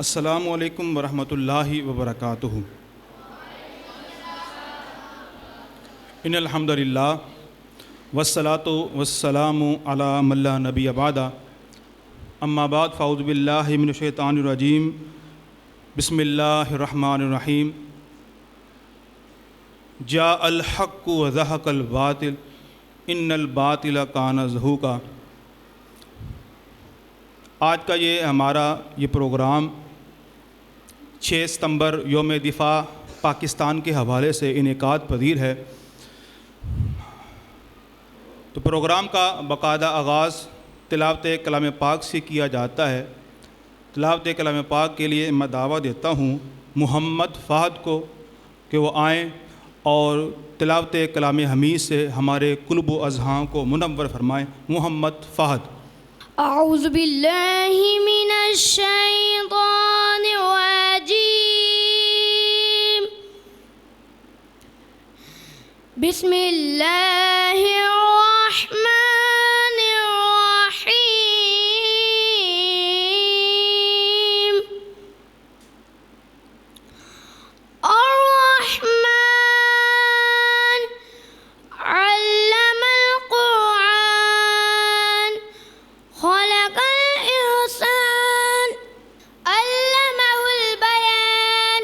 السلام علیکم ورحمۃ اللہ وبرکاتہ۔ ان الحمد للہ والصلاۃ والسلام علی من لا نبی بعد، اما بعد فاعوذ باللہ من الشیطان الرجیم، بسم اللہ الرحمن الرحیم۔ جاء الحق وزهق الباطل ان الباطل کان زہوقا۔ آج کا ہمارا یہ پروگرام 6 ستمبر یوم دفاع پاکستان کے حوالے سے انعقاد پذیر ہے۔ تو پروگرام کا باقاعدہ آغاز تلاوت کلام پاک سے کیا جاتا ہے۔ تلاوت کلام پاک کے لیے میں دعوت دیتا ہوں محمد فہد کو کہ وہ آئیں اور تلاوت کلام حمید سے ہمارے قلوب و اذہان کو منور فرمائیں۔ محمد فہد۔ اعوذ باللہ من الشیطان الرجیم، بسم اللہ الرحمن الرحیم۔ الرحمن علم القرآن، خلق الإنسان، علمه البيان،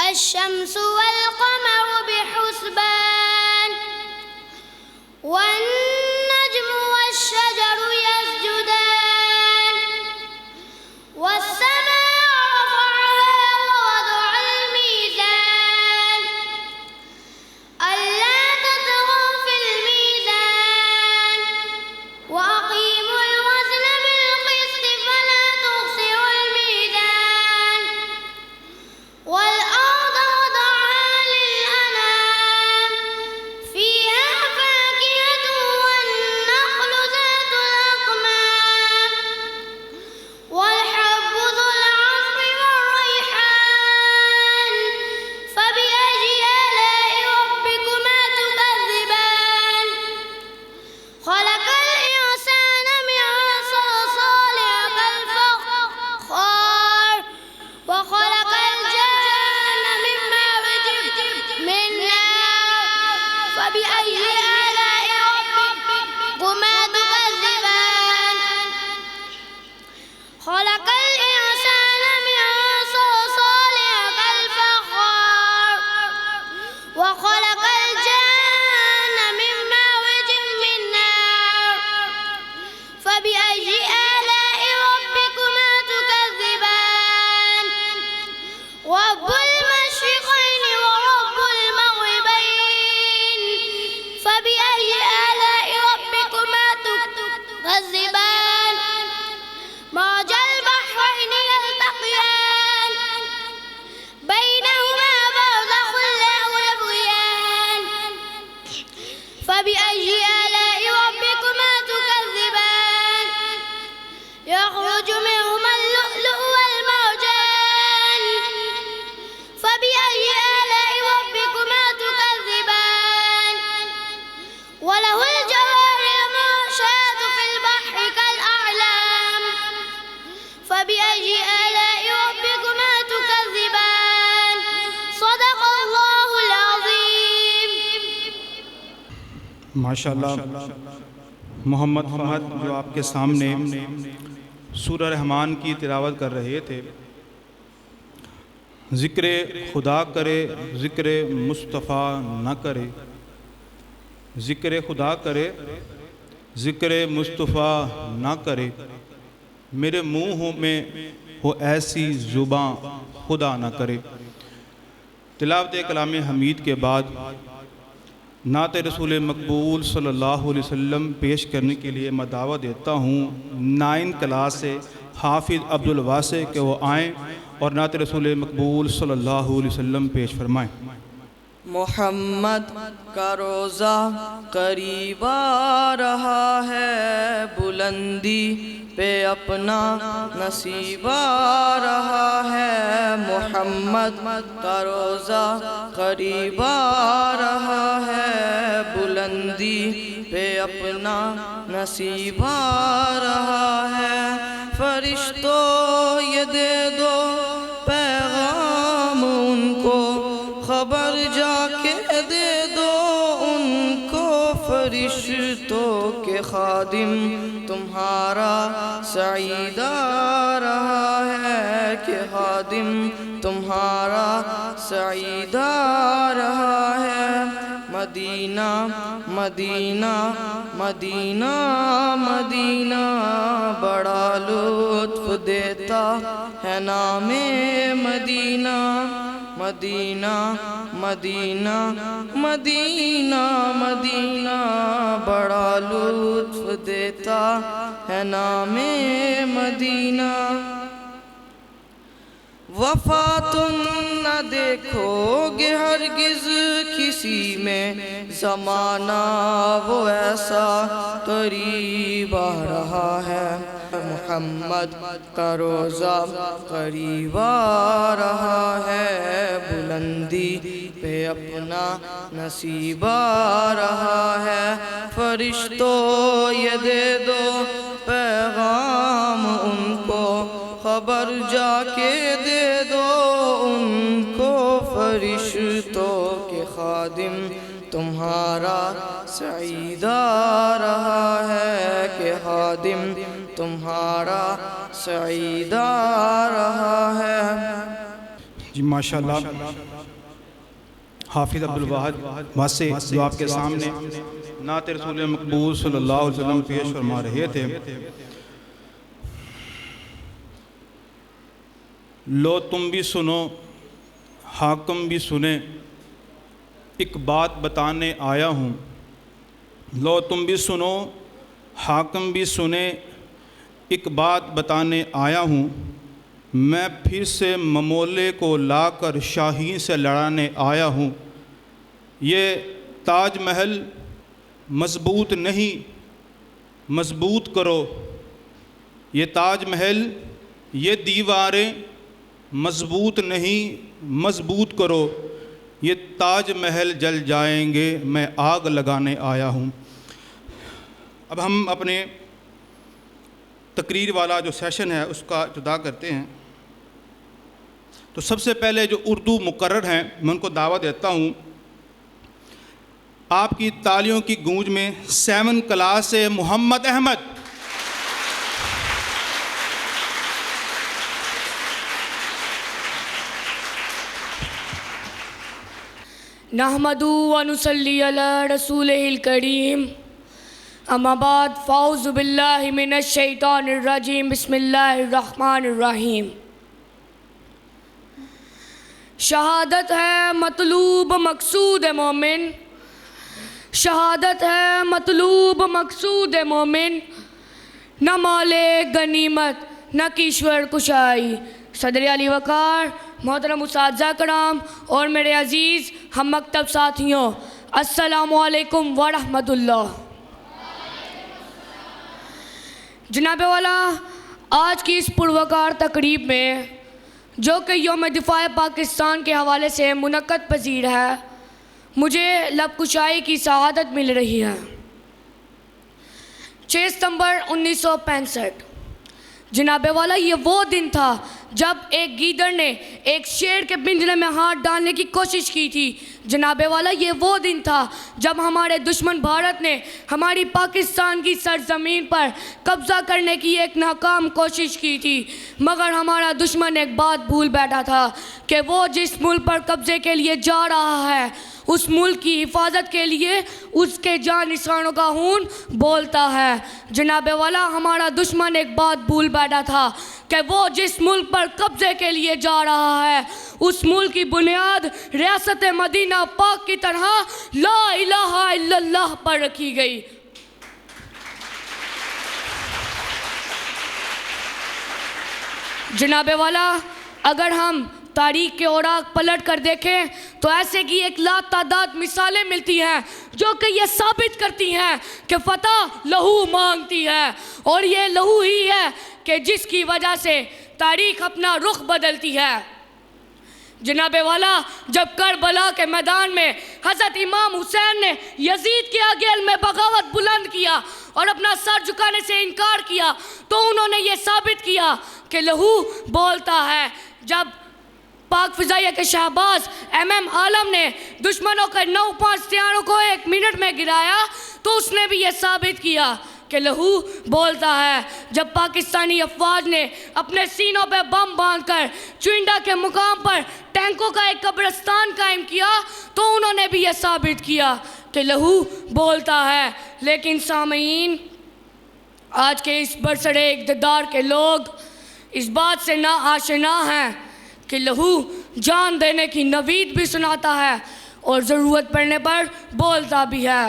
الشمس والقمر بحسبان، والنجم والشجر يسجدان، والسماء رفعها ووضع الميزان، ألا تطغوا في الميزان، وأقيموا الوزن بالقسط فلا تخسروا الميزان، والأرض وضعها للأنام، فيها فاكهة والنخل ذات الأكمام، والحب ذو العصف والريحان، فبأي آلاء ربكما تكذبان؟ خلق الإنسان من صلصال كالفخار، وخلق الجان من مارج من نار، فبأي آلاء ربكما تكذبان؟ خلق الإنسان من صلصال كالفخار، وخلق الجان من مارج من نار، فبأي آلاء ربكما تكذبان؟ رب المشرقين ورب المغربين، فبأي آلاء ربكما تكذبان؟ مرج البحرين يلتقيان، بينهما برزخ لا يبغيان، فبأي آلاء ربكما تكذبان؟ يخرج منهما اللؤلؤ والمرجان، فبأي آلاء ربكما تكذبان؟ وله الجوار المنشآت في البحر كالأعلام، فبأي آلاء ربكما تكذبان؟ صدق اللہ العظیم۔ ماشاءاللہ محمد فہد جو آپ کے سامنے سورہ رحمان کی تلاوت کر رہے تھے، ذکر خدا کرے ذکر مصطفیٰ نہ کرے، ذکر خدا کرے ذکر مصطفیٰ نہ کرے، میرے منہ میں ہو ایسی زباں خدا نہ کرے۔ تلاوت کلام حمید کے بعد نعت رسول مقبول صلی اللہ علیہ وسلم پیش کرنے کے لیے میں دعوت دیتا ہوں 9 کلاس سے حافظ عبدالواسع کہ وہ آئیں اور نعت رسول مقبول صلی اللہ علیہ وسلم پیش فرمائیں۔ محمد کا روزہ قریب آ رہا ہے، بلندی پہ اپنا نصیب آ رہا ہے۔ محمد کا روزہ قریب آ رہا ہے، بلندی پہ اپنا نصیب آ رہا ہے۔ فرشتوں یہ دے دو کہ خادم تمہارا سعیدہ رہا ہے، کہ خادم تمہارا سعیدہ رہا ہے۔ مدینہ مدینہ مدینہ مدینہ بڑا لطف دیتا ہے نام مدینہ، مدینہ مدینہ مدینہ مدینہ بڑا لطف دیتا ہے نام مدینہ۔ وفا تم نہ دیکھو گے ہرگز کسی میں، زمانہ وہ ایسا قریب آ رہا ہے، محمد کا روزہ قریب آ رہا ہے، بلندی پہ اپنا نصیب آ رہا ہے۔ فرشتوں یہ دے دو پیغام ان کو، خبر جا کے دے دو ان کو، فرشتوں کے خادم تمہارا سعیدہ رہا ہے، کہ خادم تمہارا سعیدہ رہا ہے۔ جی ماشاءاللہ، حافظ عبدالواحد واسع جو آپ کے سامنے نعت رسول مقبول صلی اللہ علیہ وسلم پیش فرما رہے تھے۔ لو تم بھی سنو حاکم بھی سنیں، ایک بات بتانے آیا ہوں۔ لو تم بھی سنو حاکم بھی سنیں، ایک بات بتانے آیا ہوں۔ میں پھر سے ممولے کو لا کر شاہین سے لڑانے آیا ہوں۔ یہ تاج محل مضبوط نہیں، مضبوط کرو۔ یہ تاج محل یہ دیواریں مضبوط نہیں، مضبوط کرو۔ یہ تاج محل جل جائیں گے، میں آگ لگانے آیا ہوں۔ اب ہم اپنے تقریر والا جو سیشن ہے اس کا ابتدا کرتے ہیں۔ تو سب سے پہلے جو اردو مقرر ہیں میں ان کو دعوت دیتا ہوں، آپ کی تالیوں کی گونج میں 7 کلاس سے محمد احمد۔ نحمدہ ونصلی علی رسولہ الکریم، اما بعد فاعوذ باللہ من الشیطان الرجیم، بسم اللہ الرحمن الرحیم۔ شہادت ہے مطلوب مقصود مومن، شہادت ہے مطلوب مقصود مومن، نہ مال غنیمت نہ کیشور کشائی۔ صدر علی وقار، محترم اساتذہ کرام اور میرے عزیز ہم مکتب ساتھیوں، السلام علیکم ورحمۃ اللہ۔ جناب والا، آج کی اس پروقار تقریب میں جو کہ یوم دفاع پاکستان کے حوالے سے منعقد پذیر ہے، مجھے لب کشائی کی سعادت مل رہی ہے۔ 6 ستمبر 1965 جناب والا، یہ وہ دن تھا جب ایک گیدڑ نے ایک شیر کے پنجرے میں ہاتھ ڈالنے کی کوشش کی تھی۔ جناب والا، یہ وہ دن تھا جب ہمارے دشمن بھارت نے ہماری پاکستان کی سرزمین پر قبضہ کرنے کی ایک ناکام کوشش کی تھی، مگر ہمارا دشمن ایک بات بھول بیٹھا تھا کہ وہ جس ملک پر قبضے کے لیے جا رہا ہے، اس ملک کی حفاظت کے لیے اس کے جان نثاروں کا خون بولتا ہے۔ جناب والا، ہمارا دشمن ایک بات بھول بیٹھا تھا کہ وہ جس ملک پر قبضے کے لیے جا رہا ہے، اس ملک کی بنیاد ریاست مدینہ پاک کی طرح لا الہ الا اللہ پر رکھی گئی۔ جناب والا، اگر ہم تاریخ کے اوراق پلٹ کر دیکھیں تو ایسے کی ایک لا تعداد مثالیں ملتی ہیں جو کہ یہ ثابت کرتی ہیں کہ فتح لہو مانگتی ہے، اور یہ لہو ہی ہے کہ جس کی وجہ سے تاریخ اپنا رخ بدلتی ہے۔ جناب والا، جب کربلا کے میدان میں حضرت امام حسین نے یزید کے آگے علم بغاوت بلند کیا اور اپنا سر جھکانے سے انکار کیا، تو انہوں نے یہ ثابت کیا کہ لہو بولتا ہے۔ جب پاک فضائیہ کے شہباز ایم عالم نے دشمنوں کے 9-5 ہتھیاروں کو 1 منٹ میں گرایا، تو اس نے بھی یہ ثابت کیا کہ لہو بولتا ہے۔ جب پاکستانی افواج نے اپنے سینوں پہ بم باندھ کر چوئنڈا کے مقام پر ٹینکوں کا ایک قبرستان قائم کیا تو انہوں نے بھی یہ ثابت کیا کہ لہو بولتا ہے۔ لیکن سامعین، آج کے اس برسرے اقتدار کے لوگ اس بات سے نا آشنا ہیں کہ لہو جان دینے کی نوید بھی سناتا ہے اور ضرورت پڑنے پر بولتا بھی ہے۔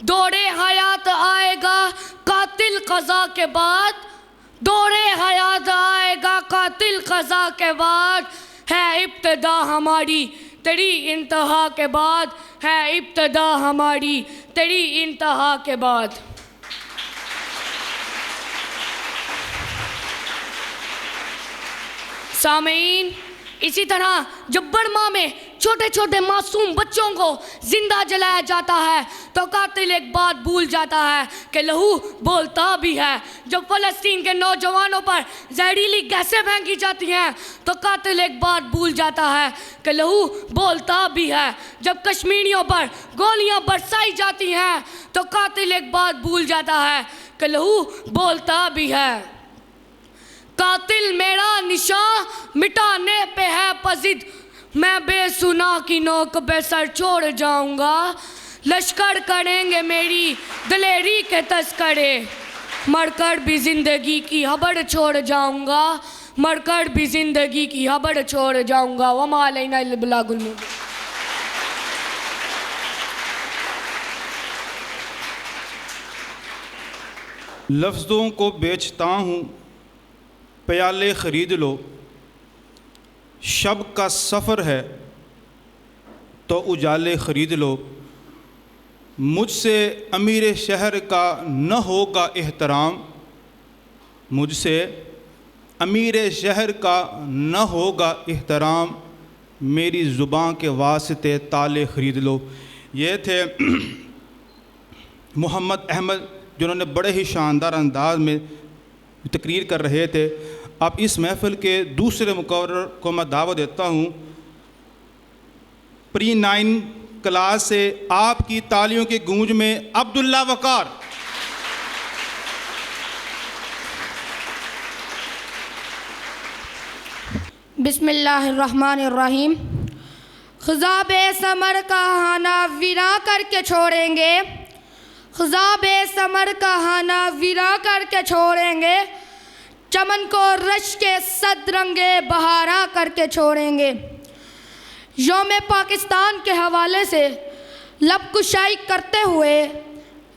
دورے حیات آئے گا قاتل قضا کے بعد، دورے حیات آئے گا قاتل قضا کے بعد، ہے ابتدا ہماری تیری انتہا کے بعد، ہے ابتدا ہماری تیری انتہا کے بعد۔ سامعین، اسی طرح جب برما میں چھوٹے چھوٹے معصوم بچوں کو زندہ جلایا جاتا ہے تو قاتل ایک بات بھول جاتا ہے کہ لہو بولتا بھی ہے۔ جب فلسطین کے نوجوانوں پر زہریلی گیسیں پھینکی جاتی ہیں تو قاتل ایک بات بھول جاتا ہے کہ لہو بولتا بھی ہے۔ جب کشمیریوں پر گولیاں برسائی جاتی ہیں تو قاتل ایک بات بھول جاتا ہے کہ لہو بولتا بھی ہے۔ قاتل میرا نشاں مٹانے پہ ہے پزد، میں بے سنا کی نوک پہ سر چھوڑ جاؤں گا، لشکر کریں گے میری دلیری کے تذکرے، مر کر بھی زندگی کی حبڑ چھوڑ جاؤں گا، مر کر بھی زندگی کی حبڑ چھوڑ جاؤں گا۔ وما علینا الا البلاغ المبین۔ لفظوں کو بیچتا ہوں پیالے خرید لو، شب کا سفر ہے تو اجالے خرید لو، مجھ سے امیر شہر کا نہ ہوگا احترام، مجھ سے امیر شہر کا نہ ہوگا احترام، میری زبان کے واسطے تالے خرید لو۔ یہ تھے محمد احمد، جنہوں نے بڑے ہی شاندار انداز میں تقریر کر رہے تھے۔ اب اس محفل کے دوسرے مقرر کو میں دعوت دیتا ہوں، پری 9 کلاس سے آپ کی تالیوں کی گونج میں عبداللہ وقار۔ بسم اللہ الرحمن الرحیم۔ خضاب ثمر کا ہانہ ویراں کر کے چھوڑیں گے، خضاب ثمر کا ہانہ ویراں کر کے چھوڑیں گے، چمن کو رش کے صد رنگے بہاراں کر کے چھوڑیں گے۔ یوم پاکستان کے حوالے سے لب کشائی کرتے ہوئے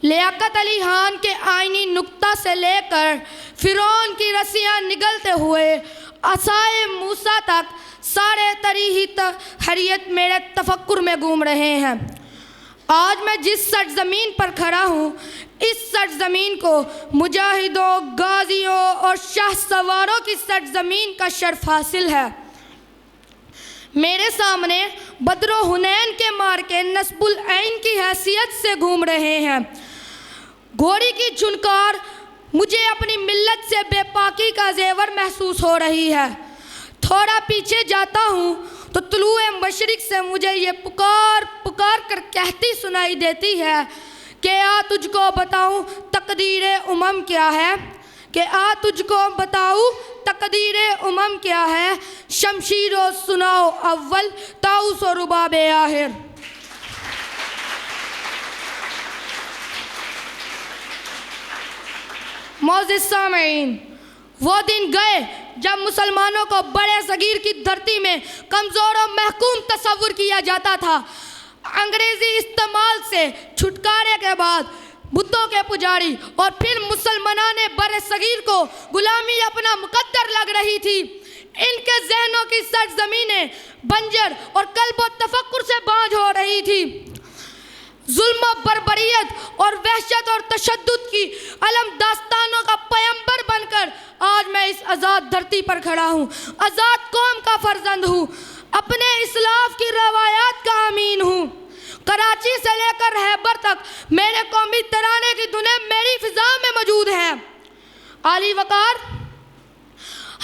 لیاقت علی خان کے آئینی نقطہ سے لے کر فرعون کی رسیاں نگلتے ہوئے عصائے موسیٰ تک سارے طریحی حریت میرے تفکر میں گھوم رہے ہیں۔ آج میں جس سرزمین پر کھڑا ہوں، اس سرزمین کو مجاہدوں، غازیوں اور شاہ سواروں کی سرزمین کا شرف حاصل ہے۔ میرے سامنے بدر و حنین کے مارکے نصب العین کی حیثیت سے گھوم رہے ہیں۔ گھوڑی کی جھنکار مجھے اپنی ملت سے بے پاکی کا زیور محسوس ہو رہی ہے۔ تھوڑا پیچھے جاتا ہوں تو طلوع مشرق سے مجھے یہ پکار پکار کر کہتی سنائی دیتی ہے کہ آ تجھ کو بتاؤں تقدیر امم کیا ہے، کہ آ تجھ کو بتاؤں تقدیر امم کیا ہے، شمشیر و سناؤ اول طاؤس و رباب آخر۔ معزز سامعین، وہ دن گئے جب مسلمانوں کو بڑے صغیر کی دھرتی میں کمزور و محکوم تصور کیا جاتا تھا۔ انگریزی استعمال سے چھٹکارے کے بعد بتوں کے پجاری اور پھر مسلمانان بر صغیر کو غلامی اپنا مقدر لگ رہی تھی۔ ان کے ذہنوں کی سرزمینیں بنجر اور قلب و تفکر سے بانجھ ہو رہی تھی۔ ظلم و بربریت اور وحشت اور تشدد کی علم داستانوں کا پیمبر بن کر آج میں اس آزاد دھرتی پر کھڑا ہوں، آزاد قوم کا فرزند ہوں، اپنے اسلاف کی روایات کا امین ہوں۔ کراچی سے لے کر خیبر تک میرے قومی ترانے کی دھنیں میری فضا میں موجود ہیں۔ علی وقار،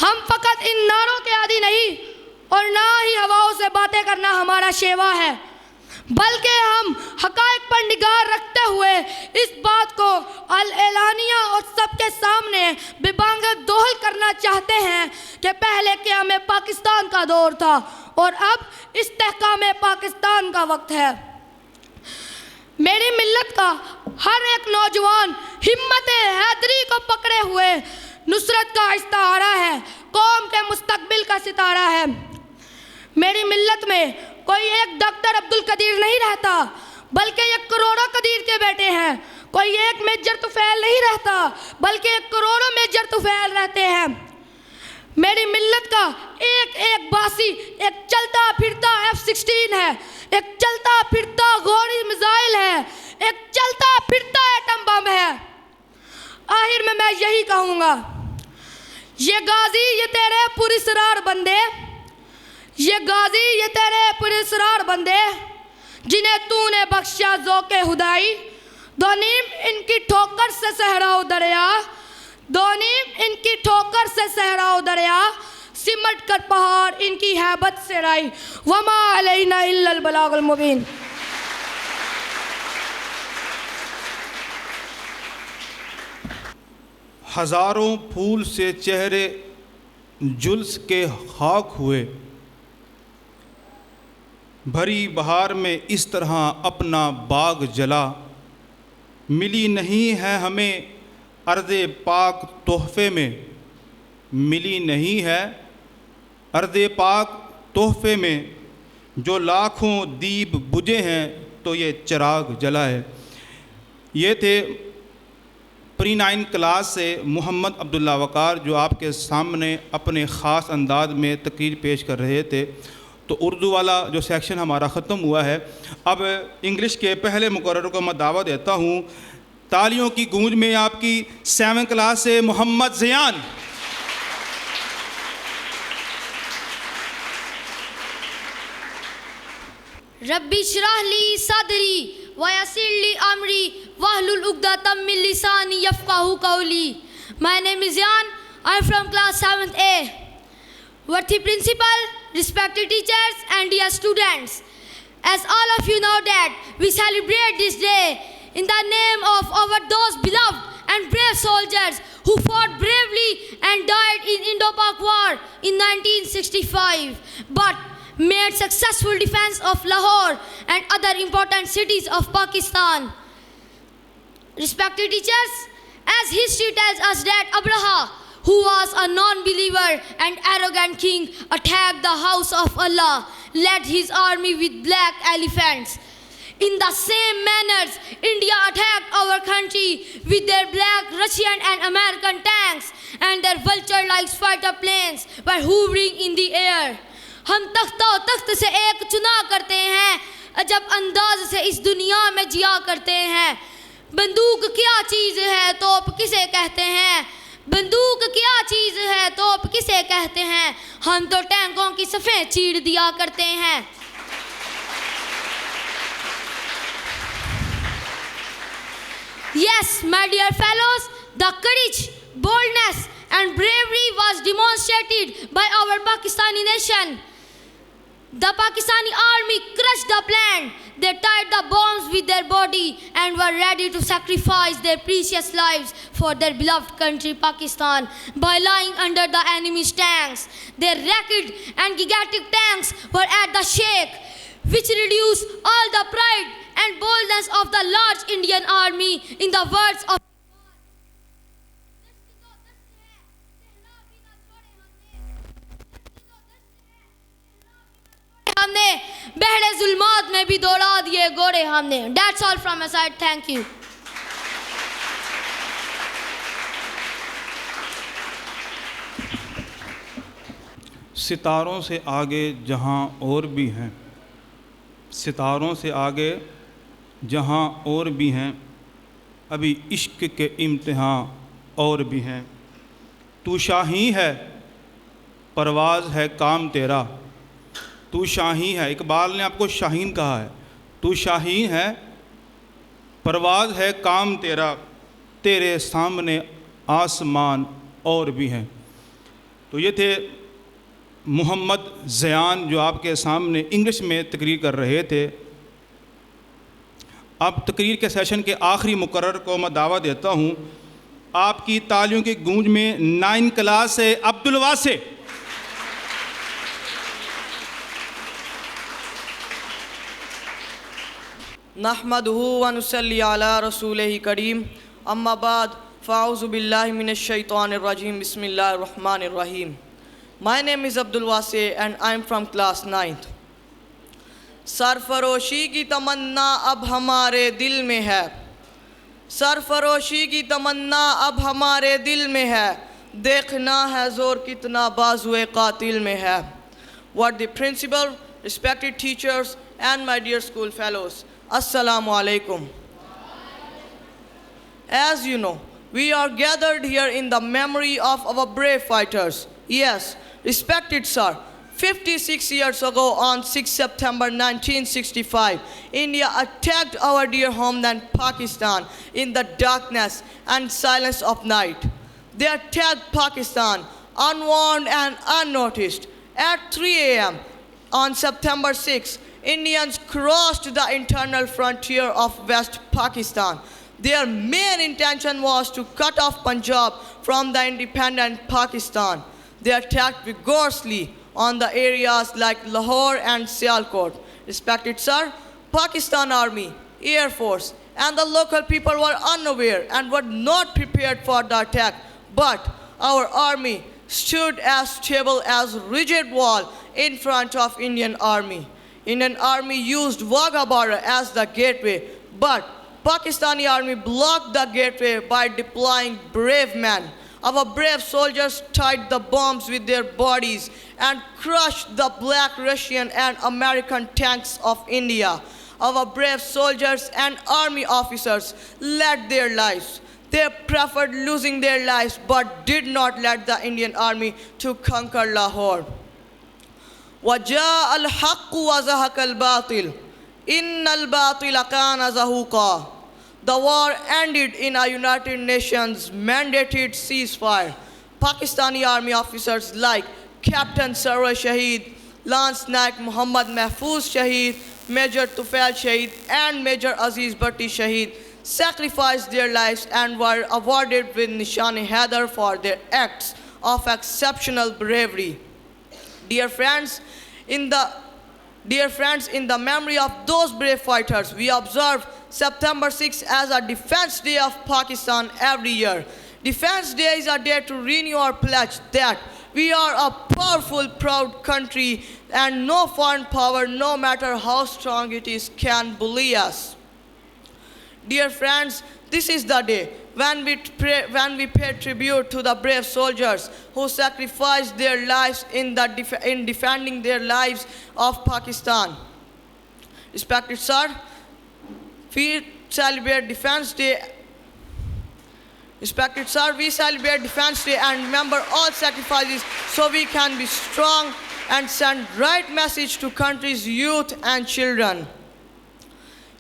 ہم فقط ان نعروں کے عادی نہیں اور نہ ہی ہواؤں سے باتیں کرنا ہمارا شیوا ہے، بلکہ ہم حقائق پر نگاہ رکھتے ہوئے اس بات کو اعلانیہ اور سب کے سامنے ببانگ دوہل کرنا چاہتے ہیں کہ پہلے قیام پاکستان کا دور تھا اور اب استحکام پاکستان کا وقت ہے۔ میری ملت کا ہر ایک نوجوان ہمت حیدری کو پکڑے ہوئے نصرت کا استعارہ ہے، قوم کے مستقبل کا ستارہ ہے۔ میری ملت میں کوئی ایک ڈاکٹر عبدالقدیر نہیں رہتا، بلکہ ایک کروڑوں قدیر کے بیٹے ہیں۔ کوئی ایک میجر طفیل نہیں رہتا، بلکہ ایک کروڑوں میجر طفیل رہتے ہیں۔ میری ملت کا ایک ایک باسی ایک چلتا پھرتا F-16 ہے، ایک چلتا پھرتا گوری میزائل ہے، ایک چلتا پھرتا ایٹم بم ہے۔ آخر میں یہی کہوں گا، یہ غازی یہ تیرے پراسرار بندے، یہ غازی یہ تیرے پراسرار بندے، جنہیں تو نے بخشا ذوق خدائی، دو نیم ان کی ٹھوکر سے صحرا و دریا، دو نیم ان کی ٹھوکر سے صحرا و دریا، سمٹ کر پہاڑ ان کی ہیبت سے رائی، وما علینا الا البلاغ المبین۔ ہزاروں پھول سے چہرے جلس کے خاک ہوئے، بھری بہار میں اس طرح اپنا باغ جلا، ملی نہیں ہے ہمیں ارض پاک تحفے میں، ملی نہیں ہے ارض پاک تحفے میں، جو لاکھوں دیپ بجھے ہیں تو یہ چراغ جلا ہے۔ یہ تھے پری 9 کلاس سے محمد عبداللہ وقار، جو آپ کے سامنے اپنے خاص انداز میں تقریر پیش کر رہے تھے۔ تو اردو والا جو سیکشن ہمارا ختم ہوا ہے، اب انگلش کے پہلے مقرر کو میں دعوت دیتا ہوں۔ تالیوں کی گونج میں آپ کی 7 کلاس سے محمد زیان۔ ربی اشرح لی صدری ویسر لی امری واحلل عقدۃ من لسانی یفقہوا قولی۔ My name is Zian. I'm from class 7th A. Worthy principal, respected teachers and dear students, as all of you know that we celebrate this day in the name of our those beloved and brave soldiers who fought bravely and died in Indo-Pak War in 1965, but made successful defense of Lahore and other important cities of Pakistan. Respected teachers, as history tells us that Abraha, who was a non-believer and arrogant king, attacked the house of Allah, led his army with black elephants. In the same manner, India attacked our country with their black Russian and American tanks, and their vulture-like fighter planes were hovering in the air. ہم تختہ و تخت سے ایک چنا کرتے ہیں، عجب انداز سے اس دنیا میں جیا کرتے ہیں۔ بندوق کیا چیز ہے، توپ کسے کہتے ہیں؟ بندوق کیا چیز ہے، توپ کسے کہتے ہیں؟ ہم تو ٹینکوں کی صفیں چیر دیا کرتے ہیں۔ Yes, my dear fellows, the courage, boldness and bravery was demonstrated by our Pakistani nation. The Pakistani army crushed the plan. They tied the bombs with their body and were ready to sacrifice their precious lives for their beloved country Pakistan by lying under the enemy's tanks. Their ragged and gigantic tanks were at the shake, which reduced all the pride and boldness of the large Indian army. In the words of ہم نے بحر ظلمات میں بھی دوڑا دیے گھوڑے ہم نے۔ That's all from my side. Thank you. ستاروں سے آگے جہاں اور بھی ہیں، ستاروں سے آگے جہاں اور بھی ہیں، ابھی عشق کے امتحان اور بھی ہیں۔ تو شاہی ہے، پرواز ہے کام تیرا، تو شاہی ہے۔ اقبال نے آپ کو شاہین کہا ہے۔ تو شاہین ہے، پرواز ہے کام تیرا، تیرے سامنے آسمان اور بھی ہیں۔ تو یہ تھے محمد زیان، جو آپ کے سامنے انگلش میں تقریر کر رہے تھے۔ اب تقریر کے سیشن کے آخری مقرر کو میں دعوت دیتا ہوں آپ کی تالیوں کی گونج میں 9 کلاس سے عبدالواسع. نحمدہ ونصلی علی رسولہ کریم اما بعد فاعوذ باللہ من الشیطان الرجیم بسم اللہ الرحمن الرحیم. My name is Abdul Wasi and I am from class 9th. سرفروشی کی تمنا اب ہمارے دل میں ہے, سرفروشی کی تمنا اب ہمارے دل میں ہے, دیکھنا ہے زور کتنا بازوئے قاتل میں ہے. What the principal, respected teachers and my dear school fellows, Assalamu alaikum. As you know, we are gathered here in the memory of our brave fighters. Yes, respected sir, 56 years ago on 6 September 1965, India attacked our dear homeland Pakistan in the darkness and silence of night. They attacked Pakistan unwarned and unnoticed. At 3 a.m. on September 6, Indians crossed the internal frontier of West Pakistan. Their main intention was to cut off Punjab from the independent Pakistan. They attacked vigorously on the areas like Lahore and Sialkot. Respected sir, Pakistan Army, Air Force, and the local people were unaware and were not prepared for the attack. But our army stood as stable as a rigid wall in front of Indian Army. Indian Army used Wagha border as the gateway, but Pakistani Army blocked the gateway by deploying brave men. Our brave soldiers tied the bombs with their bodies and crushed the black Russian and American tanks of India. Our brave soldiers and army officers led their lives. They preferred losing their lives but did not let the Indian Army to conquer Lahore. وَجَاءَ الْحَقُّ وَزَهَقَ الْبَاطِلُ إِنَّ الْبَاطِلَ كَانَ زَهُوقًا. The war ended in a United Nations mandated ceasefire. Pakistani army officers like Captain Sarwar Shaheed, Lance Naik Muhammad Mahfouz Shaheed, Major Tufail Shaheed, and Major Aziz Bhatti Shaheed sacrificed their lives and were awarded with Nishan-e-Haidar for their acts of exceptional bravery. Dear friends, in the memory of those brave fighters, we observe September 6 as a Defense Day of Pakistan every year. Defense Day is a day to renew our pledge that we are a powerful, proud country and no foreign power, no matter how strong it is, can bully us. Dear friends, this is the day when we pay tribute to the brave soldiers who sacrificed their lives in defending their lives of Pakistan. Respected sir, we celebrate Defense Day. Respected sir, we celebrate Defense Day and remember all sacrifices so we can be strong and send right message to country's youth and children.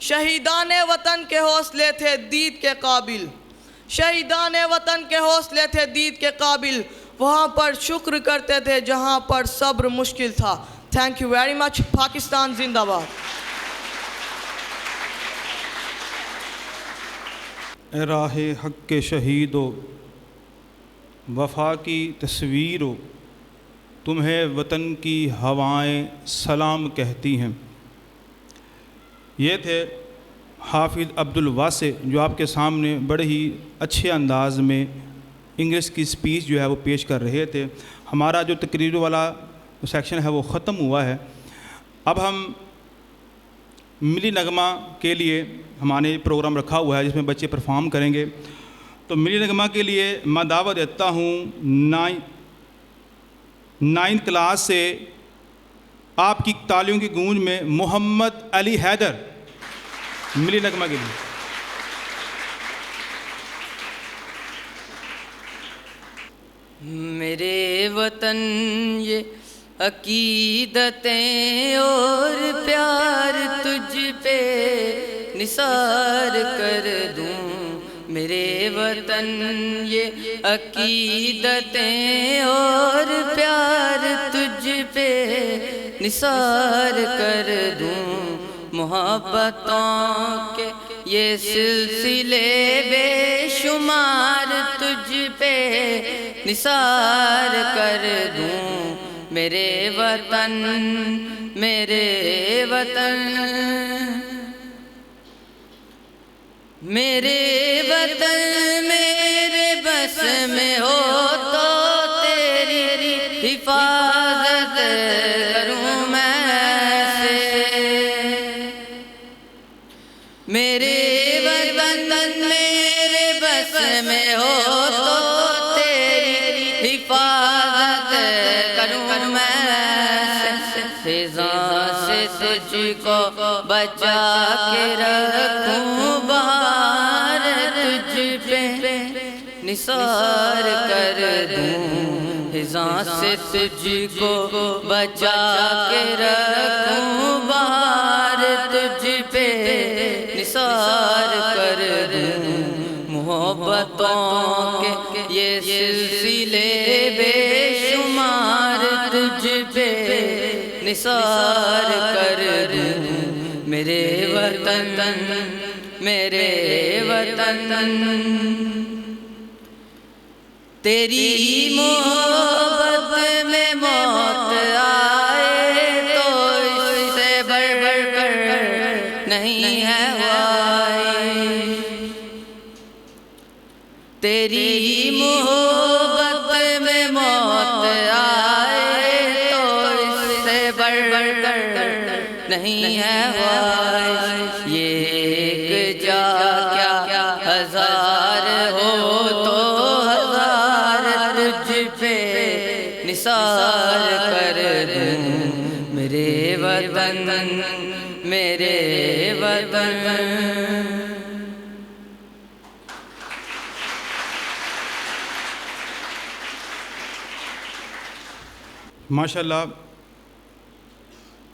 شہیدان وطن کے حوصلے تھے دید کے قابل, شہیدان وطن کے حوصلے تھے دید کے قابل, وہاں پر شکر کرتے تھے جہاں پر صبر مشکل تھا. Thank you very much. Pakistan زندہ باد. اے راہ حق کے شہید ہو, وفا کی تصویر ہو, تمہیں وطن کی ہوائیں سلام کہتی ہیں. یہ تھے حافظ عبدالواسع جو آپ کے سامنے بڑے ہی اچھے انداز میں انگلش کی سپیچ جو ہے وہ پیش کر رہے تھے. ہمارا جو تقریر والا سیکشن ہے وہ ختم ہوا ہے. اب ہم ملی نغمہ کے لیے ہمارے پروگرام رکھا ہوا ہے جس میں بچے پرفارم کریں گے. تو ملی نغمہ کے لیے میں دعوت دیتا ہوں 9 کلاس سے آپ کی تالیوں کی گونج میں محمد علی حیدر ملی نغمہ کے لیے. میرے وطن یہ عقیدتیں اور پیار تجھ پہ نثار کر دوں. میرے وطن یہ عقیدتیں اور پیار تجھ پہ نثار کر دوں. محبتوں کے یہ سلسلے بے شمار تجھ پہ نثار کر دوں میرے وطن میرے وطن میرے وطن میرے بس میں ہو تو تیری حفاظت کروں میں سے میرے وطن میرے بس میں ہو تو تیری حفاظت کروں میں سے خزاں سے تجھ کو بچا کے رکھوں بہار تجھ پہ نثار کر دوں خزاں سے تجھ کو بچا کے رکھوں بہار تجھ پہ نثار کر دوں محبتوں کے یہ سلسلے بے شمار تجھ پہ نثار کر دوں میرے وطن میرے وطن تیری محبت میں موت آئے تو اس سے بڑھ کر نہیں ہے وائے تیری محبت میں موت آئے تو اس سے بڑھ کر نہیں ہے وائے یہ ایک جا کیا ہزار ہو تو ہزار تجھ پہ نثار کر دوں میرے وطن میرے وطن ماشاءاللہ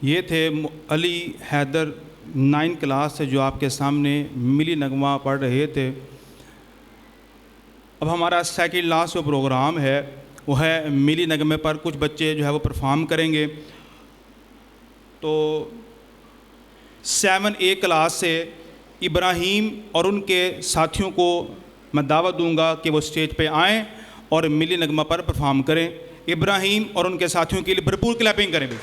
یہ تھے علی حیدر 9 کلاس سے جو آپ کے سامنے ملی نغمہ پڑھ رہے تھے. اب ہمارا سیکنڈ لاسٹ جو پروگرام ہے وہ ہے ملی نغمے پر کچھ بچے جو ہے وہ پرفارم کریں گے. تو 7A کلاس سے ابراہیم اور ان کے ساتھیوں کو میں دعوت دوں گا کہ وہ اسٹیج پہ آئیں اور ملی نغمہ پر پرفارم کریں. ابراہیم اور ان کے ساتھیوں کے لیے بھرپور کلیپنگ کریں بھی.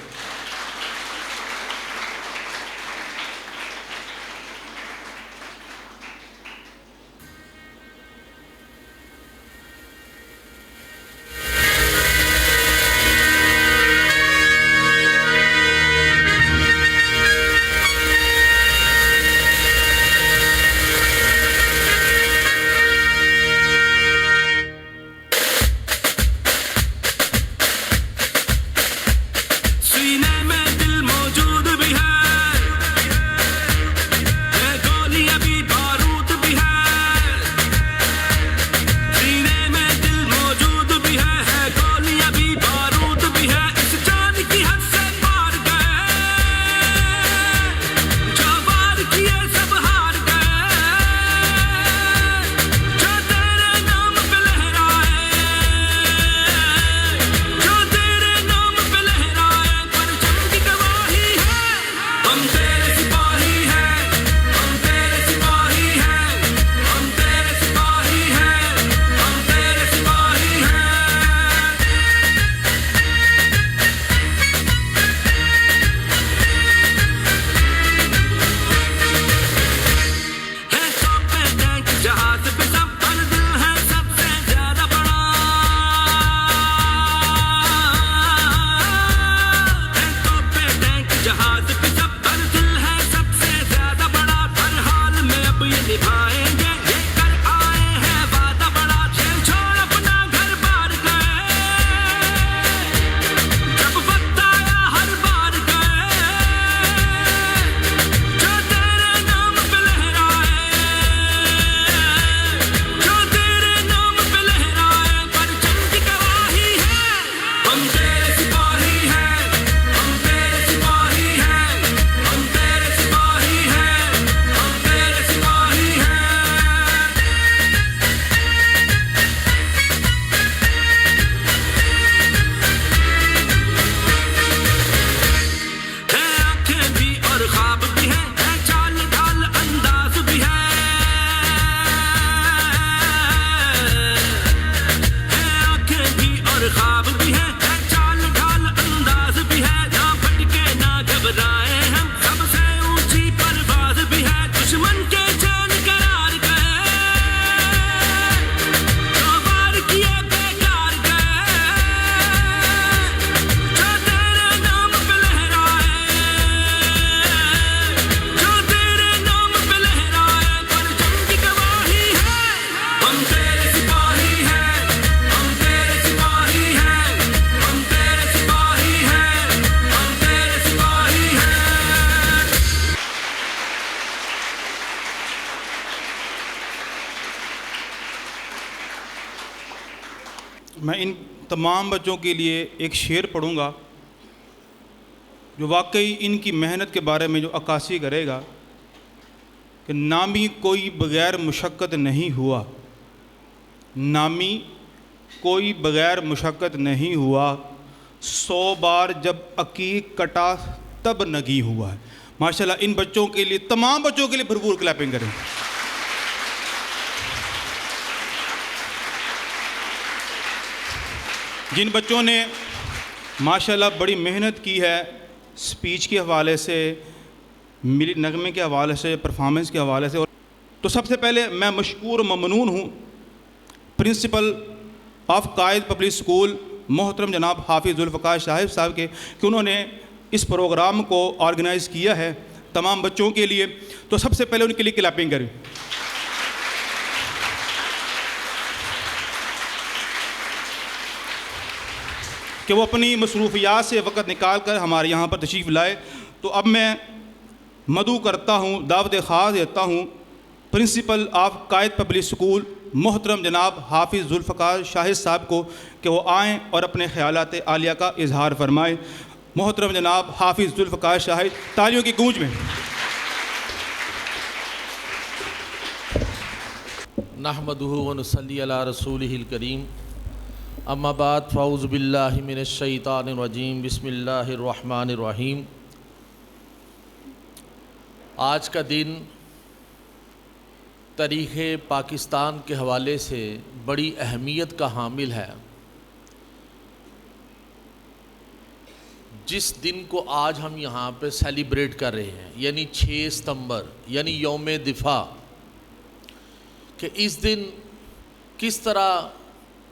Sweet تمام بچوں کے لیے ایک شعر پڑھوں گا جو واقعی ان کی محنت کے بارے میں جو عکاسی کرے گا کہ نامی کوئی بغیر مشقت نہیں ہوا، نامی کوئی بغیر مشقت نہیں ہوا، 100 بار جب عقیق کٹا تب نگی ہوا ہے۔ ماشاءاللہ ان بچوں کے لیے، تمام بچوں کے لیے بھرپور کلیپنگ کریں۔ جن بچوں نے ماشاءاللہ بڑی محنت کی ہے سپیچ کے حوالے سے، ملی نغمے کے حوالے سے، پرفارمنس کے حوالے سے، تو سب سے پہلے میں مشکور و ممنون ہوں principle of Quaid public school محترم جناب حافظ ذوالفقار صاحب کے کہ انہوں نے اس پروگرام کو آرگنائز کیا ہے تمام بچوں کے لیے، تو سب سے پہلے ان کے لیے کلیپنگ کریں۔ کہ وہ اپنی مصروفیات سے وقت نکال کر ہمارے یہاں پر تشریف لائے۔ تو اب میں مدعو کرتا ہوں، دعوت خاص دیتا ہوں principle of Quaid public school محترم جناب حافظ ذوالفقار شاہد صاحب کو کہ وہ آئیں اور اپنے خیالات عالیہ کا اظہار فرمائیں۔ محترم جناب حافظ ذوالفقار شاہد، تالیوں کی گونج میں۔ نحمدہ ونصلی علی رسولہ الکریم، اما بعد فاعوذ باللہ من الشیطان الرجیم، بسم اللہ الرحمن الرحیم۔ آج کا دن تاریخ پاکستان کے حوالے سے بڑی اہمیت کا حامل ہے۔ جس دن کو آج ہم یہاں پہ سیلیبریٹ کر رہے ہیں، یعنی 6 ستمبر، یعنی یوم دفاع، کہ اس دن کس طرح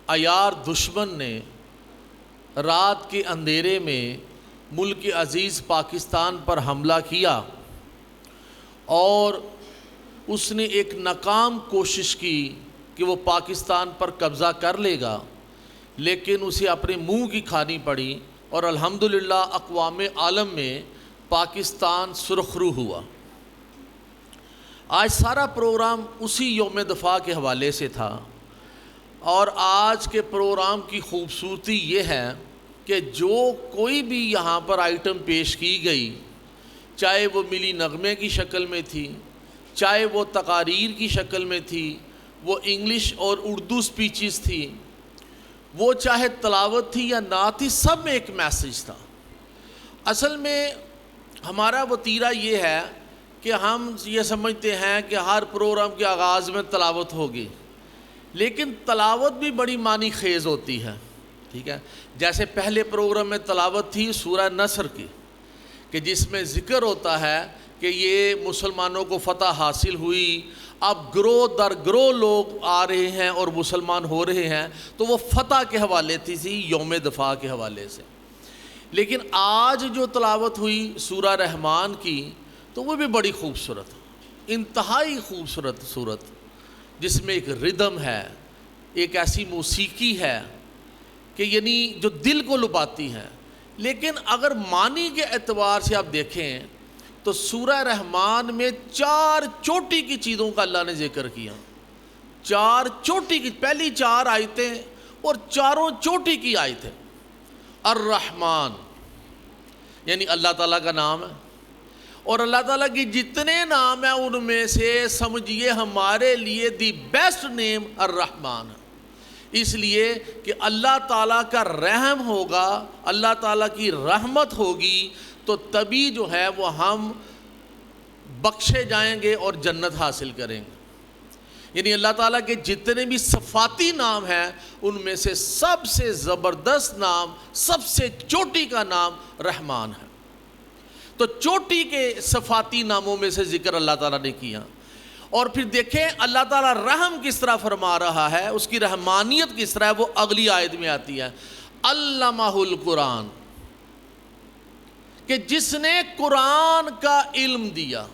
عیار دشمن نے رات کے اندھیرے میں ملک عزیز پاکستان پر حملہ کیا اور اس نے ایک ناکام کوشش کی کہ وہ پاکستان پر قبضہ کر لے گا، لیکن اسے اپنے منہ کی کھانی پڑی اور الحمدللہ اقوام عالم میں پاکستان سرخرو ہوا۔ آج سارا پروگرام اسی یوم دفاع کے حوالے سے تھا، اور آج کے پروگرام کی خوبصورتی یہ ہے کہ جو کوئی بھی یہاں پر آئٹم پیش کی گئی، چاہے وہ ملی نغمے کی شکل میں تھی، چاہے وہ تقاریر کی شکل میں تھی، وہ انگلش اور اردو سپیچز تھی، وہ چاہے تلاوت تھی یا نعت تھی، سب میں ایک میسیج تھا۔ اصل میں ہمارا وتیرہ یہ ہے کہ ہم یہ سمجھتے ہیں کہ ہر پروگرام کے آغاز میں تلاوت ہوگی، لیکن تلاوت بھی بڑی معنی خیز ہوتی ہے، ٹھیک ہے۔ جیسے پہلے پروگرام میں تلاوت تھی سورہ نصر کی، کہ جس میں ذکر ہوتا ہے کہ یہ مسلمانوں کو فتح حاصل ہوئی، اب گروہ در گروہ لوگ آ رہے ہیں اور مسلمان ہو رہے ہیں، تو وہ فتح کے حوالے تھی یوم دفاع کے حوالے سے۔ لیکن آج جو تلاوت ہوئی سورہ رحمان کی، تو وہ بھی بڑی خوبصورت، انتہائی خوبصورت صورت، جس میں ایک ردم ہے، ایک ایسی موسیقی ہے کہ یعنی جو دل کو لباتی ہے۔ لیکن اگر معنی کے اعتبار سے آپ دیکھیں تو سورہ رحمان میں 4 چوٹی کی چیزوں کا اللہ نے ذکر کیا، 4 چوٹی کی، پہلی 4 آیتیں اور چاروں چوٹی کی آیتیں۔ الرحمن یعنی اللہ تعالیٰ کا نام ہے، اور اللہ تعالیٰ کی جتنے نام ہیں ان میں سے سمجھیے ہمارے لیے دی بیسٹ نیم الرحمن ہے، اس لیے کہ اللہ تعالیٰ کا رحم ہوگا، اللہ تعالیٰ کی رحمت ہوگی، تو تبھی جو ہے وہ ہم بخشے جائیں گے اور جنت حاصل کریں گے۔ یعنی اللہ تعالیٰ کے جتنے بھی صفاتی نام ہیں ان میں سے سب سے زبردست نام، سب سے چوٹی کا نام رحمان ہے۔ تو چوٹی کے صفاتی ناموں میں سے ذکر اللہ تعالیٰ نے کیا، اور پھر دیکھیں اللہ تعالیٰ رحم کس طرح فرما رہا ہے، اس کی رحمانیت کس طرح ہے، وہ اگلی آیت میں آتی ہے۔ علمہ القرآن، کہ جس نے قرآن کا علم دیا۔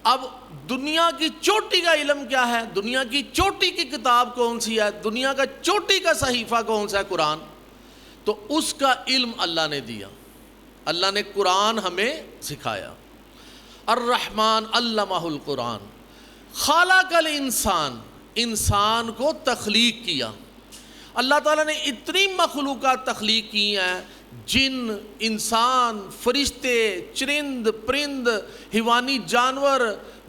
اب دنیا کی چوٹی کا علم کیا ہے؟ دنیا کی چوٹی کی کتاب کون سی ہے؟ دنیا کا چوٹی کا صحیفہ کون سا ہے؟ قرآن۔ تو اس کا علم اللہ نے دیا، اللہ نے قرآن ہمیں سکھایا۔ الرحمن علمہ القرآن، خالق الانسان، انسان کو تخلیق کیا۔ اللہ تعالیٰ نے اتنی مخلوقات تخلیق کی ہیں، جن، انسان، فرشتے، چرند، پرند، حیوانی جانور،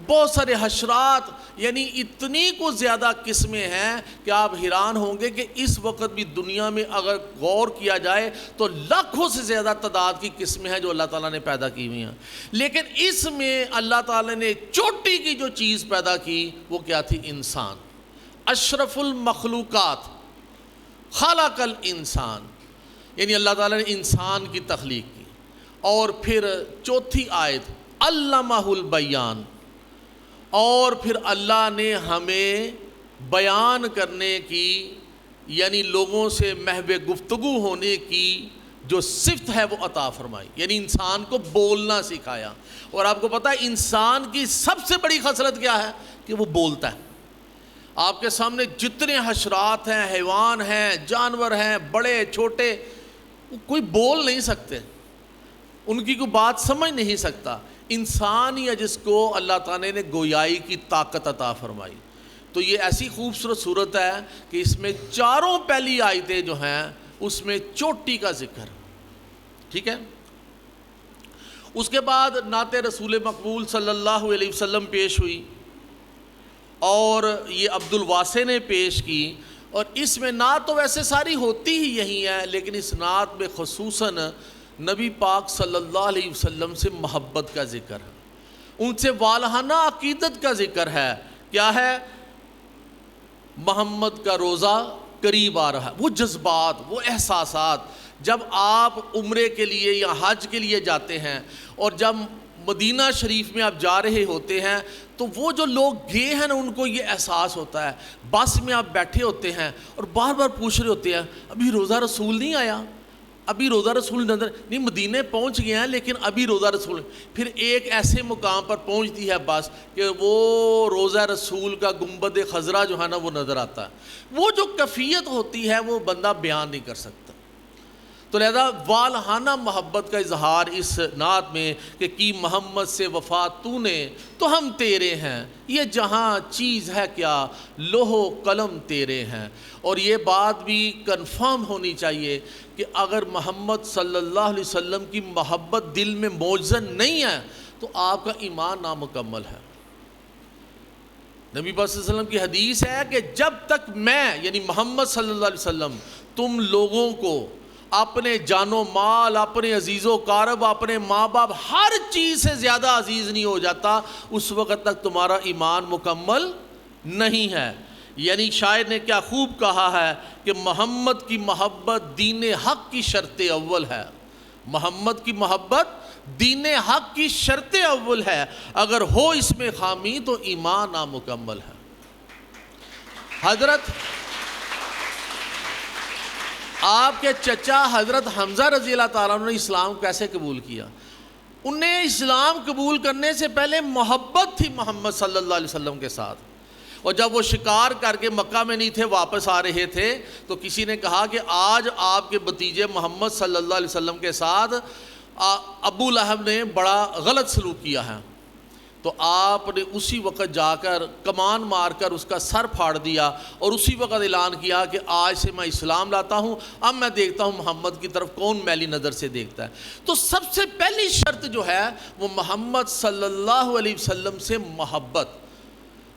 بہت سارے حشرات، یعنی اتنی کو زیادہ قسمیں ہیں کہ آپ حیران ہوں گے کہ اس وقت بھی دنیا میں اگر غور کیا جائے تو لاکھوں سے زیادہ تعداد کی قسمیں ہیں جو اللہ تعالیٰ نے پیدا کی ہوئی ہیں۔ لیکن اس میں اللہ تعالیٰ نے چوٹی کی جو چیز پیدا کی وہ کیا تھی؟ انسان۔ اشرف المخلوقات، خلق الانسان، یعنی اللہ تعالیٰ نے انسان کی تخلیق کی۔ اور پھر چوتھی آیت علمہ البیان، اور پھر اللہ نے ہمیں بیان کرنے کی، یعنی لوگوں سے محو گفتگو ہونے کی جو صفت ہے وہ عطا فرمائی، یعنی انسان کو بولنا سکھایا۔ اور آپ کو پتہ ہے انسان کی سب سے بڑی خصلت کیا ہے؟ کہ وہ بولتا ہے۔ آپ کے سامنے جتنے حشرات ہیں، حیوان ہیں، جانور ہیں، بڑے چھوٹے، کوئی بول نہیں سکتے، ان کی کوئی بات سمجھ نہیں سکتا۔ انسان ہی ہے جس کو اللہ تعالیٰ نے گویائی کی طاقت عطا فرمائی۔ تو یہ ایسی خوبصورت صورت ہے کہ اس میں چاروں پہلی آیتیں جو ہیں اس میں چوٹی کا ذکر، ٹھیک ہے۔ اس کے بعد نعت رسول مقبول صلی اللہ علیہ وسلم پیش ہوئی، اور یہ عبد الواسع نے پیش کی۔ اور اس میں نعت تو ویسے ساری ہوتی ہی یہی ہے، لیکن اس نعت میں خصوصاً نبی پاک صلی اللہ علیہ وسلم سے محبت کا ذکر ہے، ان سے والہانہ عقیدت کا ذکر ہے۔ کیا ہے؟ محمد کا روزہ قریب آ رہا ہے، وہ جذبات، وہ احساسات۔ جب آپ عمرے کے لیے یا حج کے لیے جاتے ہیں اور جب مدینہ شریف میں آپ جا رہے ہوتے ہیں تو وہ جو لوگ گئے ہیں نا ان کو یہ احساس ہوتا ہے۔ بس میں آپ بیٹھے ہوتے ہیں اور بار بار پوچھ رہے ہوتے ہیں ابھی روزہ رسول نہیں آیا، ابھی روزہ رسول نظر نہیں، مدینہ پہنچ گئے ہیں لیکن ابھی روزہ رسول۔ پھر ایک ایسے مقام پر پہنچتی ہے بس کہ وہ روزہ رسول کا گنبد خضرا جو ہے نا وہ نظر آتا ہے۔ وہ جو کیفیت ہوتی ہے وہ بندہ بیان نہیں کر سکتا۔ تو لہذا والہانہ محبت کا اظہار اس نعت میں کہ کی محمد سے وفا تو نے تو ہم تیرے ہیں، یہ جہاں چیز ہے کیا لوح و قلم تیرے ہیں۔ اور یہ بات بھی کنفرم ہونی چاہیے کہ اگر محمد صلی اللہ علیہ وسلم کی محبت دل میں موجزن نہیں ہے تو آپ کا ایمان نامکمل ہے۔ نبی پاک صلی اللہ علیہ وسلم کی حدیث ہے کہ جب تک میں یعنی محمد صلی اللہ علیہ وسلم تم لوگوں کو اپنے جان و مال، اپنے عزیز و قارب، اپنے ماں باپ، ہر چیز سے زیادہ عزیز نہیں ہو جاتا اس وقت تک تمہارا ایمان مکمل نہیں ہے۔ یعنی شاعر نے کیا خوب کہا ہے کہ محمد کی محبت دین حق کی شرط اول ہے، محمد کی محبت دین حق کی شرط اول ہے، اگر ہو اس میں خامی تو ایمان نامکمل ہے۔ حضرت آپ کے چچا حضرت حمزہ رضی اللہ تعالیٰ عنہ نے اسلام کیسے قبول کیا؟ انہیں اسلام قبول کرنے سے پہلے محبت تھی محمد صلی اللہ علیہ وسلم کے ساتھ، اور جب وہ شکار کر کے مکہ میں نہیں تھے واپس آ رہے تھے تو کسی نے کہا کہ آج آپ کے بھتیجے محمد صلی اللہ علیہ وسلم کے ساتھ ابو لہب نے بڑا غلط سلوک کیا ہے، تو آپ نے اسی وقت جا کر کمان مار کر اس کا سر پھاڑ دیا اور اسی وقت اعلان کیا کہ آج سے میں اسلام لاتا ہوں، اب میں دیکھتا ہوں محمد کی طرف کون میلی نظر سے دیکھتا ہے۔ تو سب سے پہلی شرط جو ہے وہ محمد صلی اللہ علیہ وسلم سے محبت۔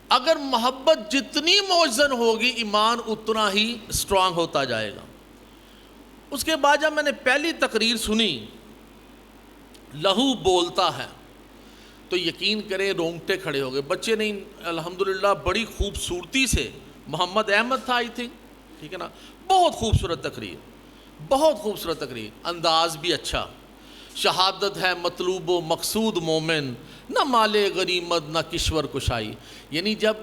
اگر محبت جتنی موزن ہوگی ایمان اتنا ہی اسٹرانگ ہوتا جائے گا۔ اس کے بعد جب میں نے پہلی تقریر سنی لہو بولتا ہے تو یقین کریں رونگٹے کھڑے ہو گئے۔ بچے نہیں الحمدللہ بڑی خوبصورتی سے، محمد احمد تھا آئی تھنک، ٹھیک ہے نا، بہت خوبصورت تقریر، بہت خوبصورت تقریر، انداز بھی اچھا۔ شہادت ہے مطلوب و مقصود مومن، نہ مال غنیمت نہ کشور کشائی۔ یعنی جب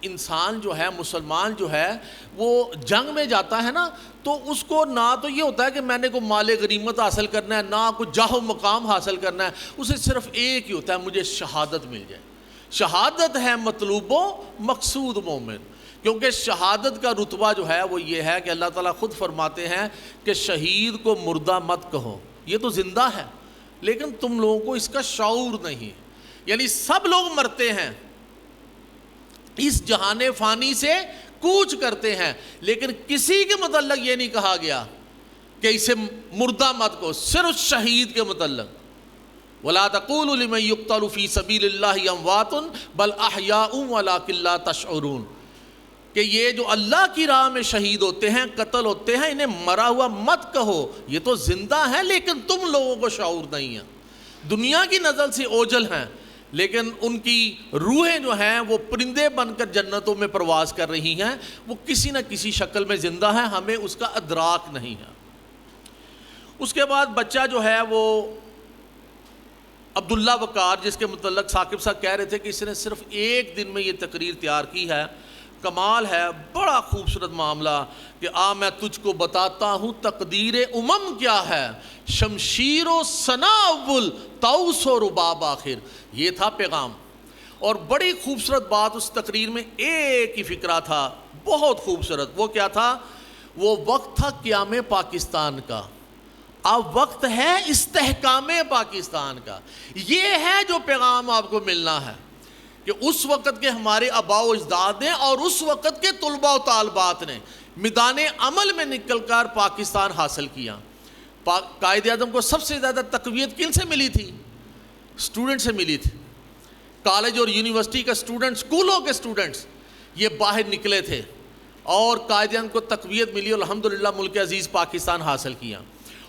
انسان جو ہے مسلمان جو ہے وہ جنگ میں جاتا ہے نا تو اس کو نہ تو یہ ہوتا ہے کہ میں نے کوئی مال غنیمت حاصل کرنا ہے، نہ کوئی جاہ و مقام حاصل کرنا ہے، اسے صرف ایک ہی ہوتا ہے مجھے شہادت مل جائے۔ شہادت ہے مطلوب و مقصود مومن، کیونکہ شہادت کا رتبہ جو ہے وہ یہ ہے کہ اللہ تعالیٰ خود فرماتے ہیں کہ شہید کو مردہ مت کہو، یہ تو زندہ ہے لیکن تم لوگوں کو اس کا شعور نہیں۔ یعنی سب لوگ مرتے ہیں، اس جہان فانی سے کوچ کرتے ہیں، لیکن کسی کے متعلق یہ نہیں کہا گیا کہ اسے مردہ مت کو، صرف شہید کے متعلق. وَلَا تَقُولُوا لِمَن يُقْتَلُ فِي سَبِيلِ اللَّهِ أَمْوَاتٌ بَلْ أَحْيَاءٌ وَلَٰكِن لَّا تَشْعُرُونَ، کہ یہ جو اللہ کی راہ میں شہید ہوتے ہیں، قتل ہوتے ہیں، انہیں مرا ہوا مت کہو، یہ تو زندہ ہیں لیکن تم لوگوں کو شعور نہیں ہے. دنیا کی نظر سے اوجل ہیں لیکن ان کی روحیں جو ہیں وہ پرندے بن کر جنتوں میں پرواز کر رہی ہیں، وہ کسی نہ کسی شکل میں زندہ ہیں، ہمیں اس کا ادراک نہیں ہے. اس کے بعد بچہ جو ہے وہ عبداللہ وقار، جس کے متعلق ثاقب صاحب کہہ رہے تھے کہ اس نے صرف ایک دن میں یہ تقریر تیار کی ہے. کمال ہے، بڑا خوبصورت معاملہ کہ میں تجھ کو بتاتا ہوں تقدیر کیا ہے، شمشیر و ثنا اول طوس و رباب آخر. یہ تھا پیغام. اور بڑی خوبصورت بات اس تقریر میں ایک ہی فکرہ تھا، بہت خوبصورت. وہ کیا تھا؟ وہ وقت تھا قیام پاکستان کا، اب وقت ہے استحکام پاکستان کا. یہ ہے جو پیغام آپ کو ملنا ہے کہ اس وقت کے ہمارے آباء و اجداد نے اور اس وقت کے طلباء و طالبات نے میدان عمل میں نکل کر پاکستان حاصل کیا. قائد اعظم کو سب سے زیادہ تقویت کن سے ملی تھی؟ اسٹوڈنٹ سے ملی تھی. کالج اور یونیورسٹی کا اسٹوڈنٹ، اسکولوں کے اسٹوڈنٹس یہ باہر نکلے تھے اور قائد اعظم کو تقویت ملی اور الحمدللہ ملک عزیز پاکستان حاصل کیا.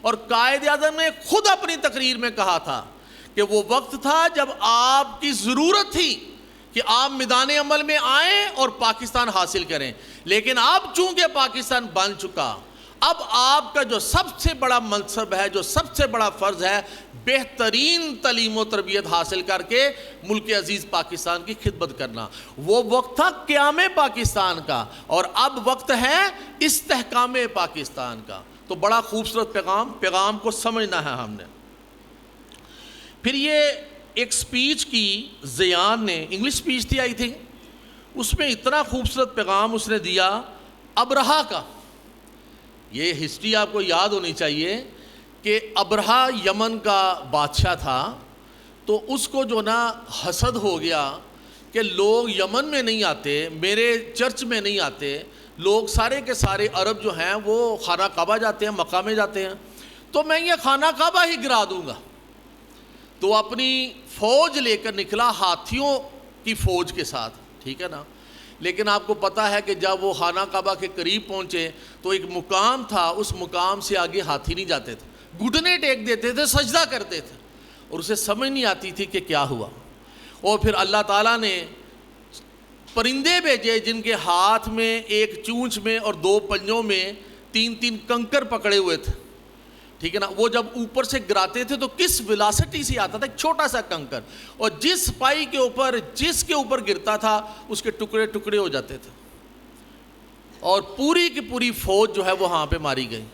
اور قائد اعظم نے خود اپنی تقریر میں کہا تھا کہ وہ وقت تھا جب آپ کی ضرورت تھی کہ آپ میدان عمل میں آئیں اور پاکستان حاصل کریں، لیکن اب چونکہ پاکستان بن چکا، اب آپ کا جو سب سے بڑا منصب ہے، جو سب سے بڑا فرض ہے، بہترین تعلیم و تربیت حاصل کر کے ملک عزیز پاکستان کی خدمت کرنا. وہ وقت تھا قیام پاکستان کا اور اب وقت ہے استحکام پاکستان کا. تو بڑا خوبصورت پیغام کو سمجھنا ہے ہم نے. پھر یہ ایک سپیچ کی زیان نے، انگلش سپیچ تھی آئی تھی، اس میں اتنا خوبصورت پیغام اس نے دیا ابرہا کا. یہ ہسٹری آپ کو یاد ہونی چاہیے کہ ابرہا یمن کا بادشاہ تھا، تو اس کو جو نا حسد ہو گیا کہ لوگ یمن میں نہیں آتے، میرے چرچ میں نہیں آتے، لوگ سارے کے سارے عرب جو ہیں وہ خانہ کعبہ جاتے ہیں، مکہ میں جاتے ہیں، تو میں یہ خانہ کعبہ ہی گرا دوں گا. تو اپنی فوج لے کر نکلا، ہاتھیوں کی فوج کے ساتھ، ٹھیک ہے نا. لیکن آپ کو پتہ ہے کہ جب وہ خانہ کعبہ کے قریب پہنچے تو ایک مقام تھا، اس مقام سے آگے ہاتھی نہیں جاتے تھے، گھٹنے ٹیک دیتے تھے، سجدہ کرتے تھے، اور اسے سمجھ نہیں آتی تھی کہ کیا ہوا. اور پھر اللہ تعالیٰ نے پرندے بھیجے جن کے ہاتھ میں ایک چونچ میں اور 2 پنجوں میں 3 کنکر پکڑے ہوئے تھے، ٹھیک ہے نا. وہ جب اوپر سے گراتے تھے تو کس ویلاسٹی سے آتا تھا، ایک چھوٹا سا کنکر، اور جس سپاہی کے اوپر جس کے اوپر گرتا تھا اس کے ٹکڑے ٹکڑے ہو جاتے تھے، اور پوری کی پوری فوج جو ہے وہ وہاں پہ ماری گئی.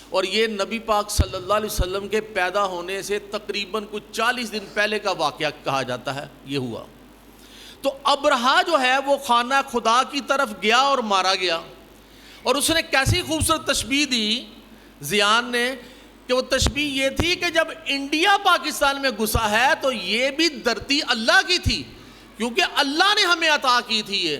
اور یہ نبی پاک صلی اللہ علیہ وسلم کے پیدا ہونے سے تقریباً کچھ 40 دن پہلے کا واقعہ کہا جاتا ہے یہ ہوا. تو ابرہا جو ہے وہ خانہ خدا کی طرف گیا اور مارا گیا. اور اس نے کیسی خوبصورت تشبیہ دی زیان نے کہ وہ تشبیہ یہ تھی کہ جب انڈیا پاکستان میں گھسا ہے تو یہ بھی دھرتی اللہ کی تھی، کیونکہ اللہ نے ہمیں عطا کی تھی. یہ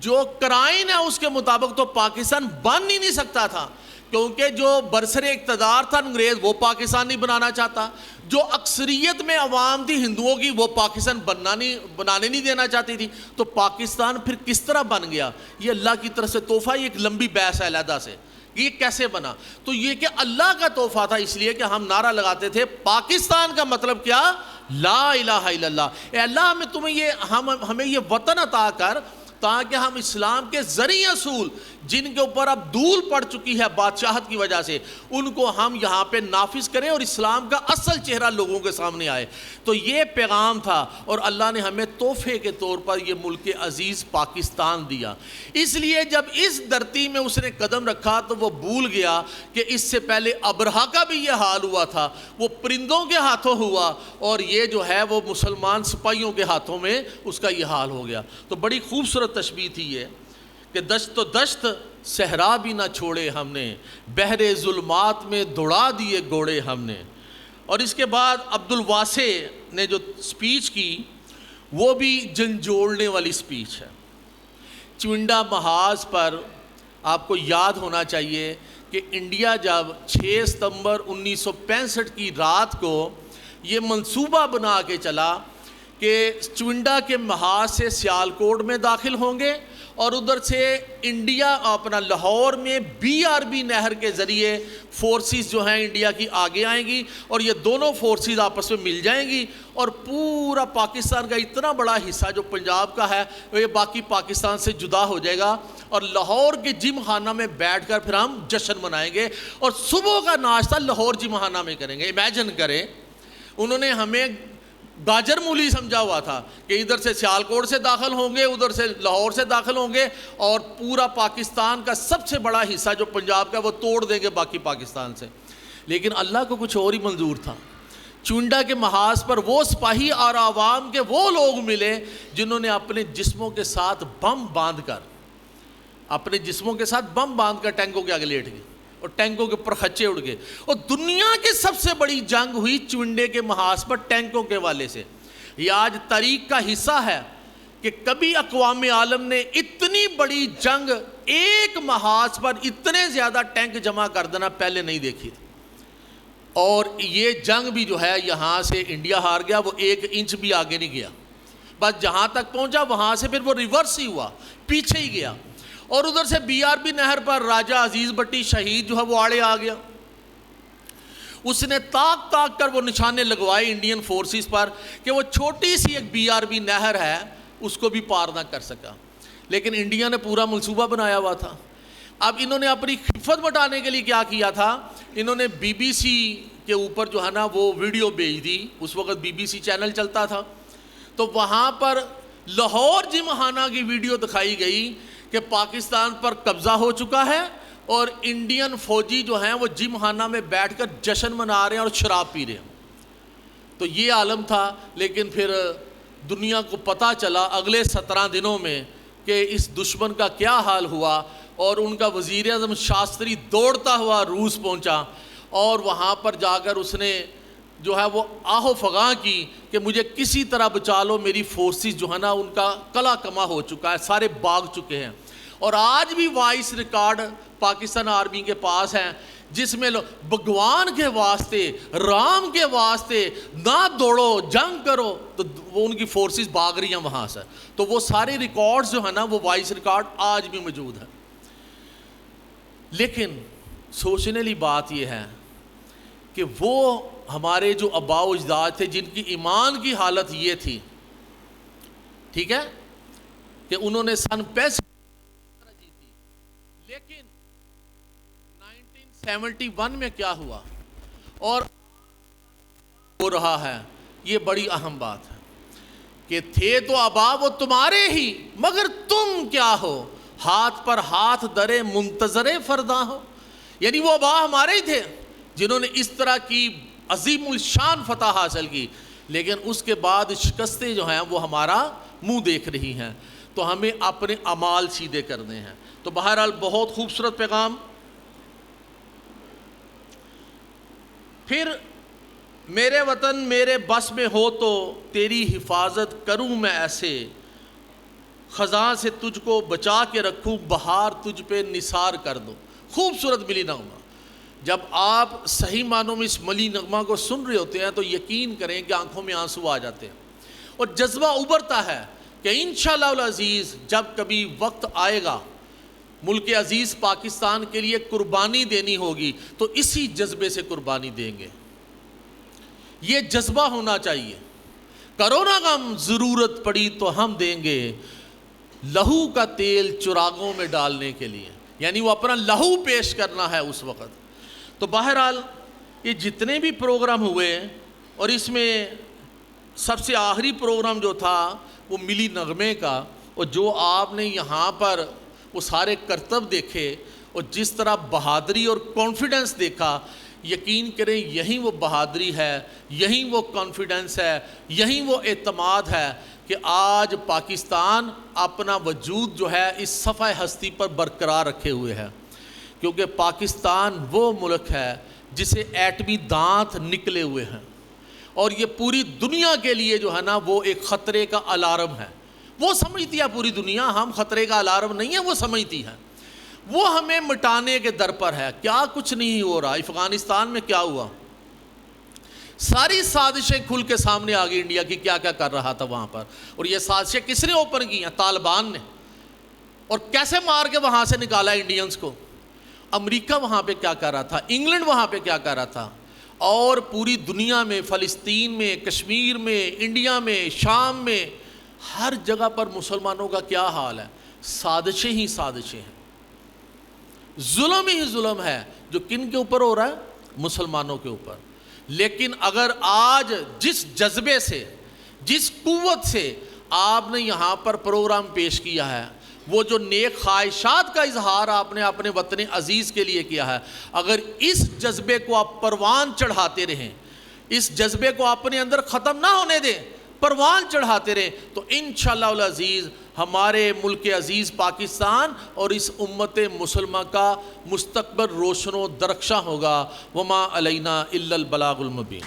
جو کرائن ہے اس کے مطابق تو پاکستان بن ہی نہیں سکتا تھا، کیونکہ جو برسر اقتدار تھا انگریز وہ پاکستان نہیں بنانا چاہتا، جو اکثریت میں عوام تھی ہندوؤں کی وہ پاکستان بنانے نہیں دینا چاہتی تھی. تو پاکستان پھر کس طرح بن گیا؟ یہ اللہ کی طرف سے تحفہ. یہ ایک لمبی بحث ہے علیحدہ سے یہ کیسے بنا. تو یہ کہ اللہ کا تحفہ تھا، اس لیے کہ ہم نعرہ لگاتے تھے پاکستان کا مطلب کیا؟ لا الہ الا اللہ. اے اللہ ہمیں یہ وطن عطا کر تاکہ ہم اسلام کے ذریعہ اصول جن کے اوپر اب دھول پڑ چکی ہے بادشاہت کی وجہ سے ان کو ہم یہاں پہ نافذ کریں اور اسلام کا اصل چہرہ لوگوں کے سامنے آئے. تو یہ پیغام تھا اور اللہ نے ہمیں تحفے کے طور پر یہ ملک عزیز پاکستان دیا. اس لیے جب اس دھرتی میں اس نے قدم رکھا تو وہ بھول گیا کہ اس سے پہلے ابرہا کا بھی یہ حال ہوا تھا، وہ پرندوں کے ہاتھوں ہوا، اور یہ جو ہے وہ مسلمان سپاہیوں کے ہاتھوں میں اس کا یہ حال ہو گیا. تو بڑی خوبصورت تشبیہ تھی یہ کہ دشت و دشت صحرا بھی نہ چھوڑے ہم نے، بحر ظلمات میں دوڑا دیے گھوڑے ہم نے. اور اس کے بعد عبدالواسع نے جو سپیچ کی وہ بھی جھنجھوڑنے والی سپیچ ہے چونڈا محاذ پر آپ کو یاد ہونا چاہیے کہ انڈیا جب 6 ستمبر 1965 کی رات کو یہ منصوبہ بنا کے چلا کہ چونڈا کے محاذ سے سیالکوٹ میں داخل ہوں گے اور ادھر سے انڈیا اپنا لاہور میں BRB نہر کے ذریعے فورسز جو ہیں انڈیا کی آگے آئیں گی اور یہ دونوں فورسز آپس میں مل جائیں گی اور پورا پاکستان کا اتنا بڑا حصہ جو پنجاب کا ہے وہ یہ باقی پاکستان سے جدا ہو جائے گا اور لاہور کے جم خانہ میں بیٹھ کر پھر ہم جشن منائیں گے اور صبح کا ناشتہ لاہور جم خانہ میں کریں گے. امیجن کریں, انہوں نے ہمیں گاجر مولی سمجھا ہوا تھا کہ ادھر سے سیالکوٹ سے داخل ہوں گے, ادھر سے لاہور سے داخل ہوں گے اور پورا پاکستان کا سب سے بڑا حصہ جو پنجاب کا وہ توڑ دیں گے باقی پاکستان سے. لیکن اللہ کو کچھ اور ہی منظور تھا. چونڈا کے محاذ پر وہ سپاہی اور عوام کے وہ لوگ ملے جنہوں نے اپنے جسموں کے ساتھ بم باندھ کر ٹینکوں کے آگے لیٹ گئے اور ٹینکوں کے اوپر خچے اڑ گئے. اور دنیا کی سب سے بڑی جنگ ہوئی چونڈے کے محاذ پر ٹینکوں کے والے سے. یہ آج تاریخ کا حصہ ہے کہ کبھی اقوام عالم نے اتنی بڑی جنگ ایک محاذ پر اتنے زیادہ ٹینک جمع کر دینا پہلے نہیں دیکھی تھی. اور یہ جنگ بھی جو ہے یہاں سے انڈیا ہار گیا, وہ 1 انچ بھی آگے نہیں گیا, بس جہاں تک پہنچا وہاں سے پھر وہ ریورس ہی ہوا, پیچھے ہی گیا. اور ادھر سے BRB نہر پر راجہ عزیز بٹی شہید جو ہے وہ آڑے آ گیا. اس نے تاک تاک کر وہ نشانے لگوائے انڈین فورسز پر کہ وہ چھوٹی سی ایک BRB نہر ہے اس کو بھی پار نہ کر سکا. لیکن انڈیا نے پورا منصوبہ بنایا ہوا تھا. اب انہوں نے اپنی خفت مٹانے کے لیے کیا کیا تھا, انہوں نے BBC کے اوپر جو ہے نا وہ ویڈیو بھیج دی. اس وقت BBC چینل چلتا تھا تو وہاں پر لاہور جم خانہ کی ویڈیو دکھائی گئی کہ پاکستان پر قبضہ ہو چکا ہے اور انڈین فوجی جو ہیں وہ جم خانہ میں بیٹھ کر جشن منا رہے ہیں اور شراب پی رہے ہیں. تو یہ عالم تھا. لیکن پھر دنیا کو پتہ چلا اگلے 17 دنوں میں کہ اس دشمن کا کیا حال ہوا اور ان کا وزیر اعظم شاستری دوڑتا ہوا روس پہنچا اور وہاں پر جا کر اس نے جو ہے وہ آہ و فغاں کی کہ مجھے کسی طرح بچا لو, میری فورسز جو ہے نا ان کا کلا کما ہو چکا ہے, سارے بھاگ چکے ہیں. اور آج بھی وائس ریکارڈ پاکستان آرمی کے پاس ہیں جس میں بھگوان کے واسطے, رام کے واسطے نہ دوڑو, جنگ کرو, تو وہ ان کی فورسز بھاگ رہی ہیں وہاں سے. تو وہ سارے ریکارڈز جو ہیں نا وہ وائس ریکارڈ آج بھی موجود ہیں. لیکن سوچنے والی بات یہ ہے کہ وہ ہمارے جو آباء و اجداد تھے جن کی ایمان کی حالت یہ تھی, ٹھیک ہے, کہ انہوں نے سن 65 جیتی, لیکن 1971 میں کیا ہوا اور ہو رہا ہے, یہ بڑی اہم بات ہے کہ تھے تو آباء وہ تمہارے ہی مگر تم کیا ہو, ہاتھ پر ہاتھ درے منتظر فردا ہو. یعنی وہ آباء ہمارے ہی تھے جنہوں نے اس طرح کی عظیم الشان فتح حاصل کی, لیکن اس کے بعد شکستیں جو ہیں وہ ہمارا منہ دیکھ رہی ہیں. تو ہمیں اپنے اعمال سیدھے کرنے ہیں. تو بہرحال بہت خوبصورت پیغام. پھر میرے وطن میرے بس میں ہو تو تیری حفاظت کروں میں ایسے, خزاں سے تجھ کو بچا کے رکھوں, بہار تجھ پہ نثار کر دو. خوبصورت ملی نغمہ. جب آپ صحیح معنوں میں اس ملی نغمہ کو سن رہے ہوتے ہیں تو یقین کریں کہ آنکھوں میں آنسو آ جاتے ہیں اور جذبہ ابھرتا ہے کہ انشاءاللہ العزیز جب کبھی وقت آئے گا ملک عزیز پاکستان کے لیے قربانی دینی ہوگی تو اسی جذبے سے قربانی دیں گے. یہ جذبہ ہونا چاہیے. کرونا غم ضرورت پڑی تو ہم دیں گے لہو کا تیل چراغوں میں ڈالنے کے لیے, یعنی وہ اپنا لہو پیش کرنا ہے اس وقت. تو بہرحال یہ جتنے بھی پروگرام ہوئے اور اس میں سب سے آخری پروگرام جو تھا وہ ملی نغمے کا, اور جو آپ نے یہاں پر وہ سارے کرتب دیکھے اور جس طرح بہادری اور کانفیڈنس دیکھا, یقین کریں یہی وہ بہادری ہے, یہی وہ کانفیڈنس ہے, یہی وہ اعتماد ہے کہ آج پاکستان اپنا وجود جو ہے اس صفحہ ہستی پر برقرار رکھے ہوئے ہے. کیونکہ پاکستان وہ ملک ہے جسے ایٹمی دانت نکلے ہوئے ہیں اور یہ پوری دنیا کے لیے جو ہے نا وہ ایک خطرے کا الارم ہے. وہ سمجھتی ہے پوری دنیا ہم خطرے کا الارم نہیں ہے، وہ سمجھتی ہے، وہ ہمیں مٹانے کے در پر ہے۔ کیا کچھ نہیں ہو رہا، افغانستان میں کیا ہوا، ساری سازشیں کھل کے سامنے آ گئی، انڈیا کی کیا کیا کر رہا تھا وہاں پر، اور یہ سازشیں کس نے اوپن کی ہیں؟ طالبان نے، اور کیسے مار کے وہاں سے نکالا انڈینز کو۔ امریکہ وہاں پہ کیا کر رہا تھا، انگلینڈ وہاں پہ کیا کر رہا تھا، اور پوری دنیا میں، فلسطین میں، کشمیر میں، انڈیا میں، شام میں، ہر جگہ پر مسلمانوں کا کیا حال ہے؟ سازشیں ہی سازشیں ہیں، ظلم ہی ظلم ہے، جو کن کے اوپر ہو رہا ہے؟ مسلمانوں کے اوپر۔ لیکن اگر آج جس جذبے سے، جس قوت سے آپ نے یہاں پر پروگرام پیش کیا ہے، وہ جو نیک خواہشات کا اظہار آپ نے اپنے وطن عزیز کے لیے کیا ہے، اگر اس جذبے کو آپ پروان چڑھاتے رہیں، اس جذبے کو اپنے اندر ختم نہ ہونے دیں، پروان چڑھاتے رہیں، تو انشاءاللہ العزیز ہمارے ملک عزیز پاکستان اور اس امت مسلمہ کا مستقبل روشن و درخشاں ہوگا۔ وما علینا الا البلاغ المبین۔